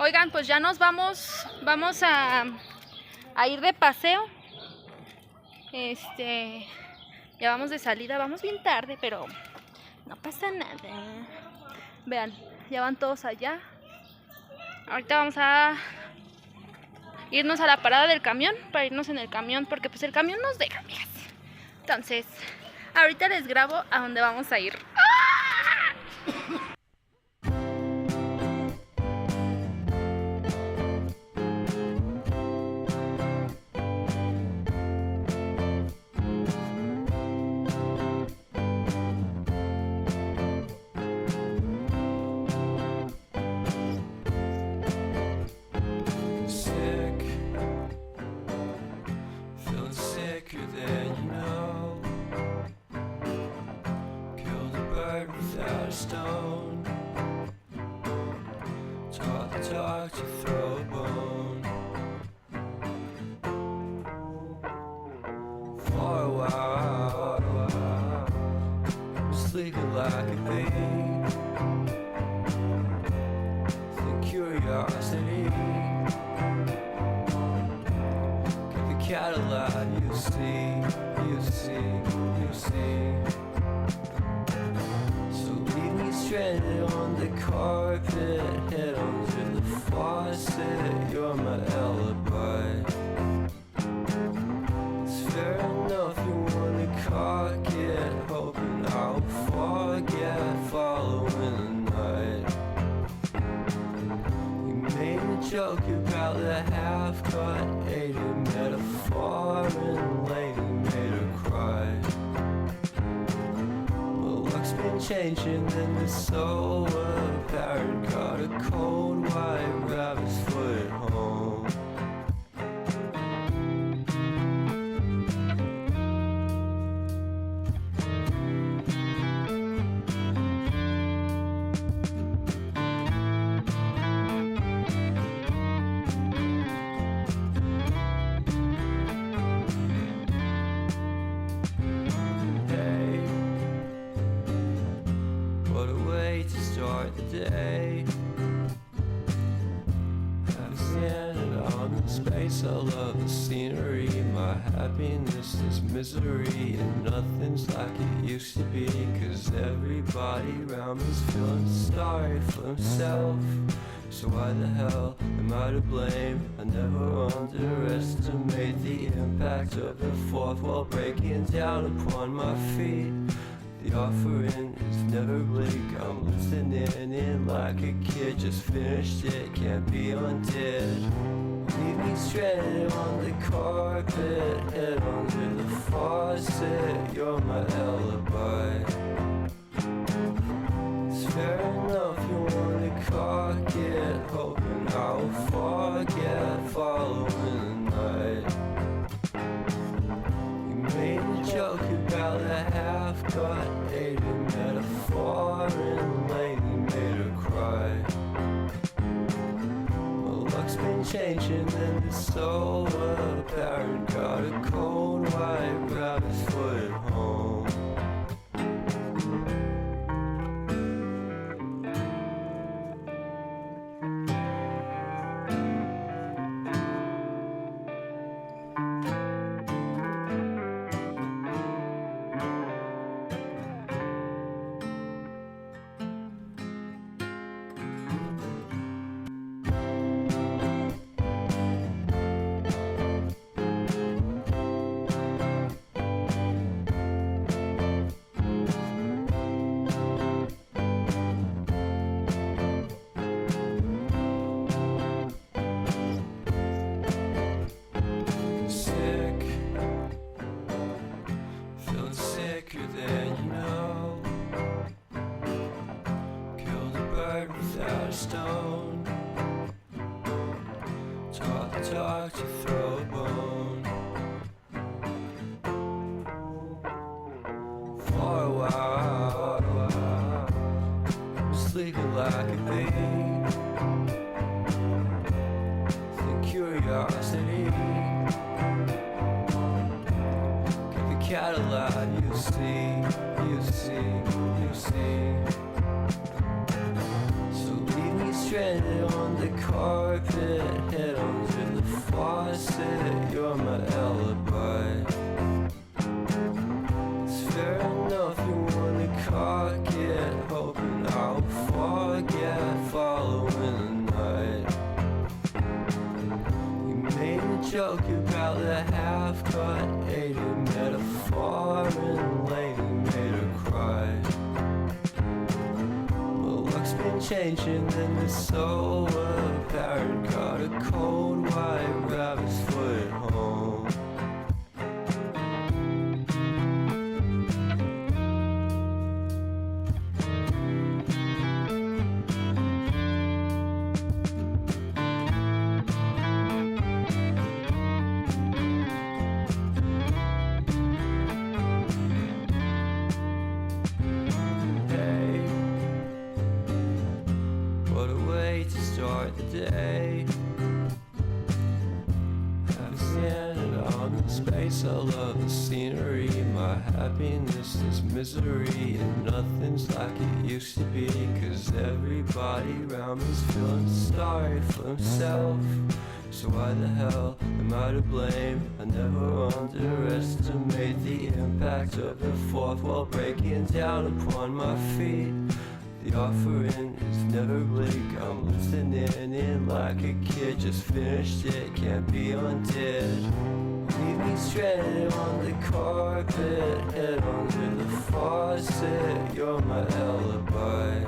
Oigan, pues ya nos vamos a ir de paseo. Ya vamos de salida, vamos bien tarde, pero no pasa nada. Vean, ya van todos allá. Ahorita vamos a irnos a la parada del camión, para irnos en el camión, porque pues el camión nos deja, amigas. Entonces, ahorita les grabo a dónde vamos a ir. Stone, talk to throw a bone. For a while, I'm sleeping like a bee. The curiosity, get the cat alive. You see. Stranded on the carpet, head under the faucet. You're my alibi. It's fair enough you wanna cock it, hoping I'll forget following the night. You made a joke about the half-cut, ate a metaphor and lady made her cry. Been changing and it's so apparent. Got a cold white rabbit's foot at home. Day. I've standing on the space. I love the scenery. My happiness is misery, and nothing's like it used to be. Cause everybody around me's feeling sorry for himself. So why the hell am I to blame? I never underestimate the impact of the fourth wall breaking down upon my feet. The offering is never bleak. I'm listening in like a kid. Just finished it, can't be undid. Leave me stranded on the carpet, head under the faucet. You're my alibi. It's fair enough you wanna cock it, hoping I'll forget following the night. Made a joke about a half-cut, ate a metaphor and lady made her cry. My luck's been changing and it's so apparent. Got a cold white rabbit's foot at home. Stone, talk to throw a bone. For a while, I'm sleeping like a bee. The curiosity, keep the cat alive. You see. stranded on the car. joke about the half-cut 80 metaphor and lady made her cry. Well, luck's been changing and it's so apparent. Got a cold white rabbit's foot at home. Start the day. I've standing on the space. I love the scenery. My happiness is misery, and nothing's like it used to be. 'Cause everybody around me's feeling sorry for himself. So why the hell am I to blame? I never underestimate the impact of the fourth wall breaking down upon my feet. The offering is never bleak. I'm listening in like a kid. Just finished it, can't be undid. Leave me stranded on the carpet, head under the faucet. You're my alibi.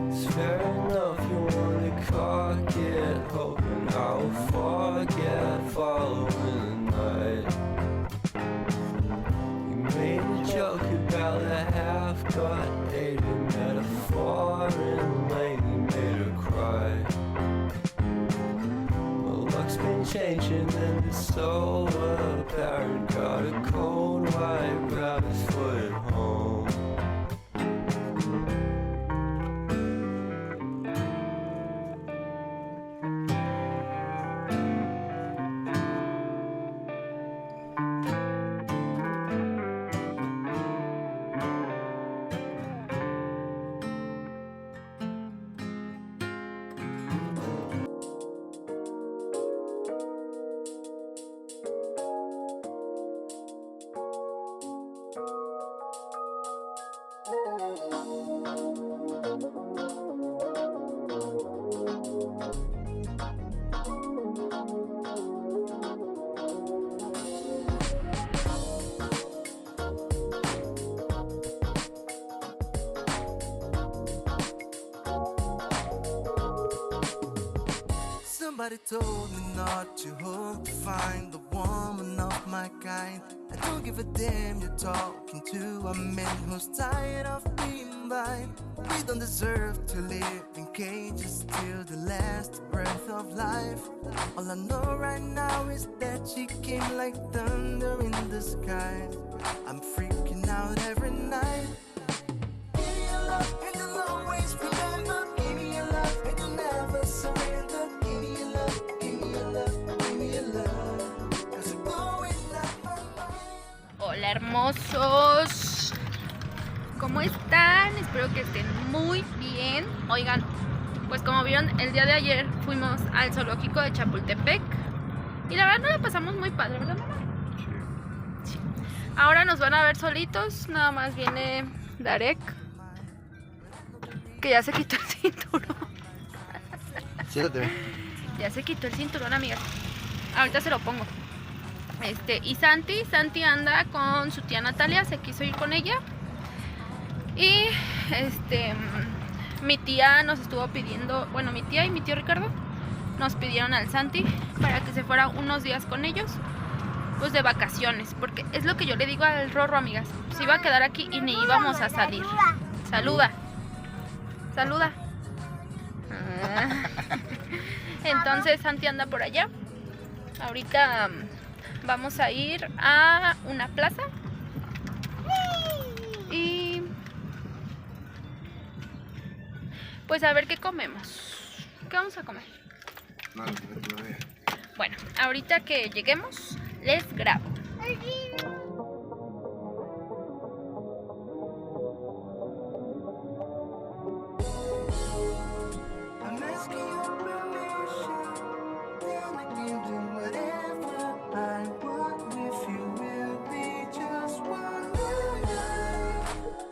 It's fair enough you wanna cock it, hoping I'll forget following the night. You made a joke about the half-cut 80 metaphor and lady made her cry. Well, luck's been changing and it's so apparent. Got a cold white rabbit's foot at home. Somebody told me not to hope to find the woman of my kind. I don't give a damn you're talking to a man who's tired of being blind. We don't deserve to live in cages till the last breath of life. All I know right now is that she came like thunder in the sky. I'm freaking out every night. Give me your love and you'll always remember. Give me your love and you'll never surrender. Give me your love, give me your love, give me your love. 'Cause I'm going out my mind. Hola hermosos, ¿cómo están? Espero que estén muy bien. Oigan, pues como vieron, el día de ayer fuimos al zoológico de Chapultepec y la verdad no la pasamos muy padre, ¿verdad, mamá? Sí. Ahora nos van a ver solitos, nada más viene Darek, que ya se quitó el cinturón. Siéntate. Ya se quitó el cinturón, amigas. Ahorita se lo pongo. Y Santi anda con su tía Natalia, se quiso ir con ella. Y mi tía nos estuvo pidiendo, bueno, mi tía y mi tío Ricardo nos pidieron al Santi para que se fuera unos días con ellos, pues de vacaciones, porque es lo que yo le digo al Rorro, amigas, se iba a quedar aquí y ni íbamos a salir. Saluda. Saluda. Entonces Santi anda por allá. Ahorita vamos a ir a una plaza y pues a ver qué comemos. ¿Qué vamos a comer? Bueno, ahorita que lleguemos les grabo. I'm asking your permission, then I can do whatever I want with you. Will be just one night.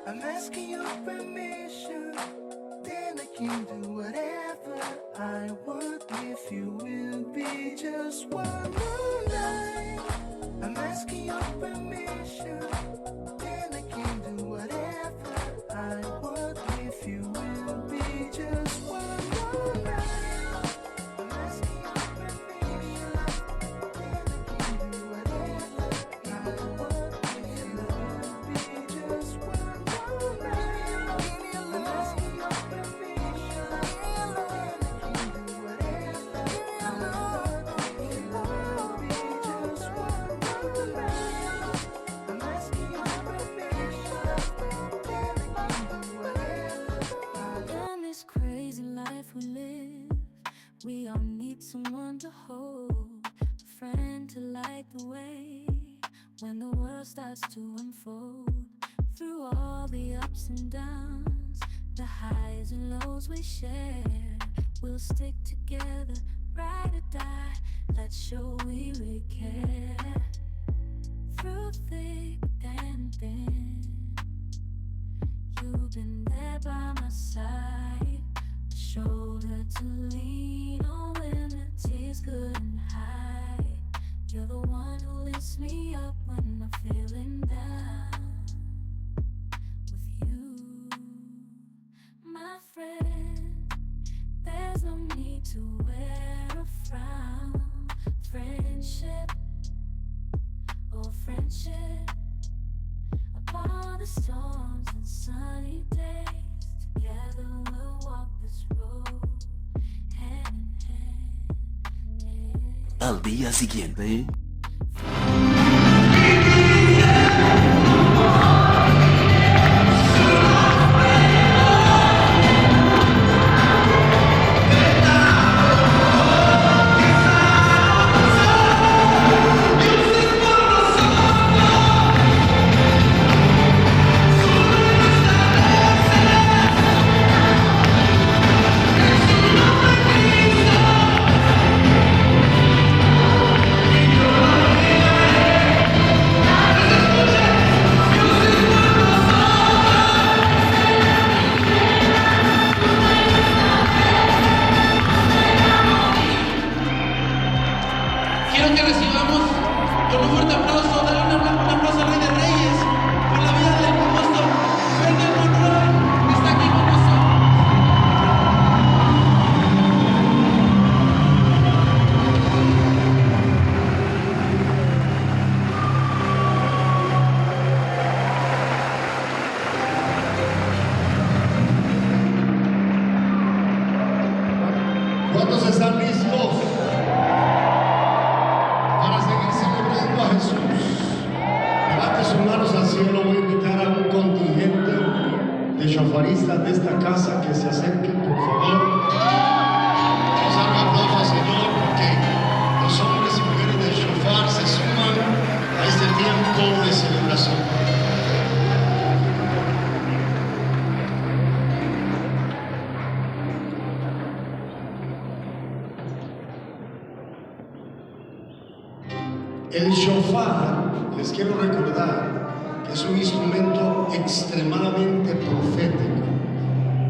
I'm asking your permission, then I can do whatever I want with you. Will be just Through all the ups and downs, the highs and lows we share, we'll stick together, ride or die. Let's show we really care. Through thick and thin, you've been there by my side, a shoulder to lean on when the tears couldn't hide. You're the one who lifts me up when I'm feeling down. With you, my friend, there's no need to wear a frown. Friendship, oh friendship, upon the storms and sunny days, together we'll walk this road, hand in hand. Al día siguiente. Quiero que recibamos con un fuerte aplauso, dale un aplauso al Rey de Reyes por la vida del famoso Fernando Monroy, que está aquí con nosotros. ¿Cuántos están listos para seguir celebrando a Jesús? Levante sus manos al cielo. Voy a invitar a un contingente de chofaristas de esta casa que se acerquen, por favor. Vamos a dar un aplauso al Señor porque los hombres y mujeres del chofar se suman a este tiempo de celebración. El shofar, les quiero recordar que es un instrumento extremadamente profético.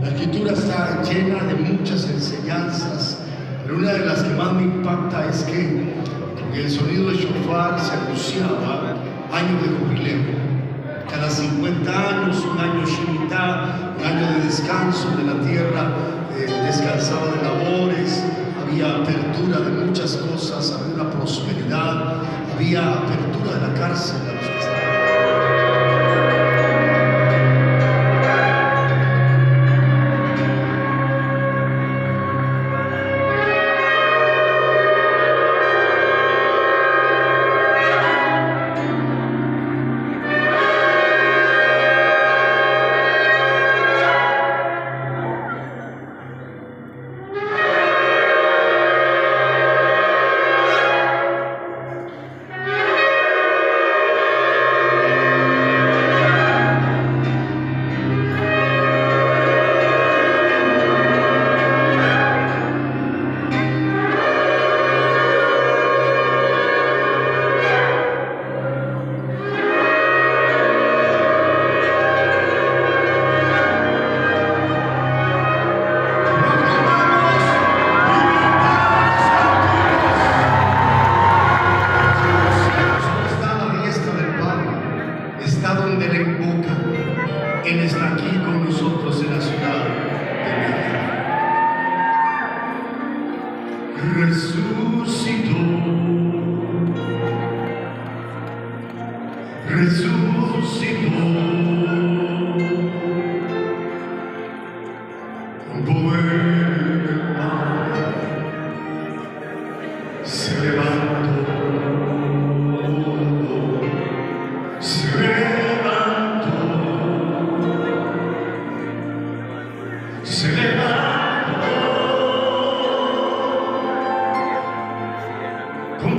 La escritura está llena de muchas enseñanzas, pero una de las que más me impacta es que con el sonido del shofar se anunciaba año de jubileo. Cada 50 años, un año shemitah, un año de descanso de la tierra, descansaba de labores, había apertura de muchas cosas, había una prosperidad, había apertura de la cárcel a los que estaban. Él está aquí con nosotros en la ciudad de México. Resucitó, resucitó, con poder del Padre, se levantó, se levantó, se levantó, con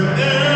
cenera.